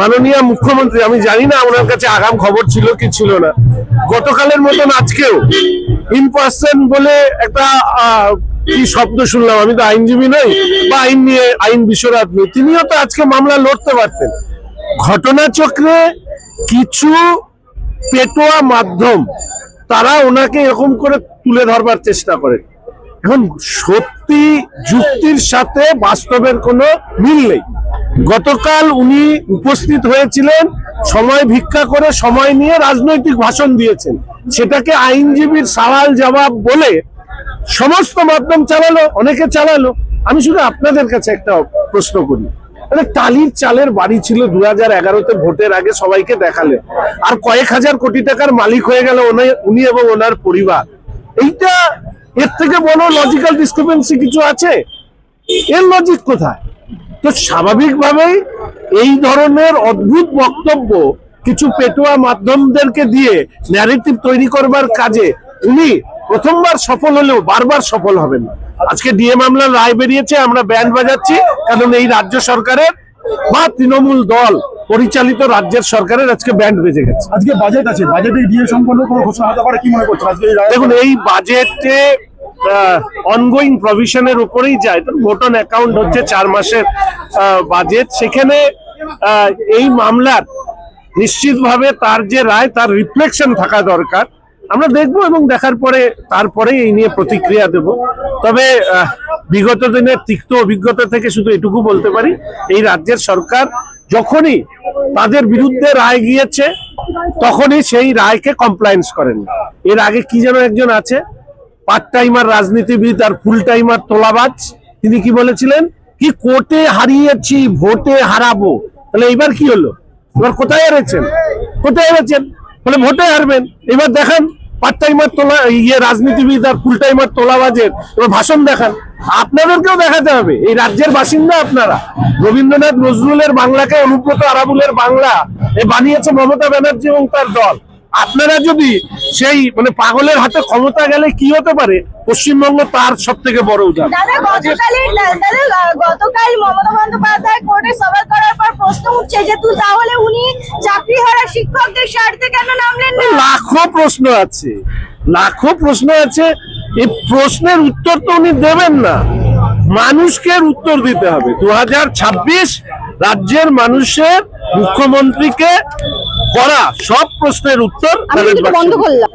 মাননীয় মুখ্যমন্ত্রী, আমি জানি না ওনার কাছে আগাম খবর ছিল কি ছিল না, গতকালের মতন আজকেও ইন পার্সন বলে একটা কি শব্দ শুনলাম। আমি তো আইনজীবী নই বা আইন নিয়ে আইন বিশরদ নই, তিনিও তো আজকে মামলা লড়তে পারতেন। ঘটনাচক্রে কিছু পেটোয়া মাধ্যম তারা ওনাকে এরকম করে তুলে ধরবার চেষ্টা করেন। এখন সত্যি যুক্তির সাথে বাস্তবের কোনো মিল নেই। গতকাল উনি উপস্থিত হয়েছিলেন, সময় ভিক্ষা করে সময় নিয়ে রাজনৈতিক ভাষণ দিয়েছেন, সেটাকে আইনজীবীর সওয়াল জবাব বলে সমস্ত মাধ্যম চালালো, অনেকে চালালো। আমি শুধু আপনাদের কাছে একটা প্রশ্ন করি, টালির চালের বাড়ি ছিল 2011-তে ভোটের আগে সবাইকে দেখালেন, আর কয়েক হাজার কোটি টাকার মালিক হয়ে গেল উনি এবং ওনার পরিবার। এইটা এর থেকে বড় লজিক্যাল ডিসক্রিপেন্সি কিছু আছে? এর লজিক কোথায়? তো স্বাভাবিকভাবেই এই ধরনের অদ্ভুত বক্তব্য কিছু পেটোয়া মাধ্যমদেরকে দিয়ে ন্যারেটিভ তৈরি করবার কাজে উনি প্রথমবার সফল হলেও বারবার সফল হবেন না। আজকে ডিএ মামলার রায় বেরিয়েছে, আমরা ব্যান্ড বাজাচ্ছি, কারণ এই রাজ্য সরকারের বা তৃণমূল দল পরিচালিত রাজ্যের সরকারের আজকে ব্যান্ড বেজে গেছে। আজকে বাজেট আছে, বাজেটে ডিএ সম্পন্ন কোনো ঘোষণা হতে পারে, কি মনে করছেন আজকে? দেখুন, এই বাজেটে অনগোয়িং প্রভিশনের উপরেই যায়। ভোট অন অ্যাকাউন্ট হচ্ছে 4 মাসের বাজেট, সেখানে এই মামলার নিশ্চিতভাবে তার যে রায় তার রিফ্লেকশন থাকা দরকার। আমরা দেখবো এবং দেখার পরে তারপরে এই নিয়ে প্রতিক্রিয়া দেব। তবে বিগত দিনের তিক্ত অভিজ্ঞতা থেকে শুধু এটুকু বলতে পারি, এই রাজ্যের সরকার যখনই তাদের বিরুদ্ধে রায় গিয়েছে তখনই সেই রায়কে কমপ্লায়েন্স করেন। এর আগে কি যেন একজন আছে, পার্ট টাইমার রাজনীতিবিদ আর ফুল টাইমার তোলাবাজ, তিনি কি বলেছিলেন, কি কোর্টে হারিয়েছি ভোটে হারাবো। তাহলে এবার কি হলো? এবার কোথায় হেরেছেন? কোথায় হেরেছেন? বলে ভোটে হারবেন। এবার দেখান পার্ট টাইমার তোলা রাজনীতিবিদ আর ফুল টাইমার তোলাবাজের এবার ভাষণ দেখান। আপনাদেরকেও দেখাতে হবে, এই রাজ্যের বাসিন্দা আপনারা। রবীন্দ্রনাথ নজরুলের বাংলাকে অনুব্রত আরাবুলের বাংলা বানিয়েছে মমতা ব্যানার্জি এবং তার দল। আপনারা যদি সেই পাগলের হাতে ক্ষমতা গেলে কি হতে পারে, পশ্চিমবঙ্গ তার সব থেকে বড় উদাহরণ। গতকাল মমতা বন্দ্যোপাধ্যায় কোর্টে সওয়াল করার পর প্রশ্ন উঠছে যে তাহলে উনি চাকরিহারা শিক্ষকদের স্বার্থে কেন নামলেন না? লাখো প্রশ্ন আছে, লাখো প্রশ্ন আছে। এই প্রশ্নের উত্তর তো উনি দেবেন না, মানুষকে উত্তর দিতে হবে। 2026 রাজ্যের মানুষের মুখ্যমন্ত্রীকে করা সব প্রশ্নের উত্তর বন্ধ করলাম।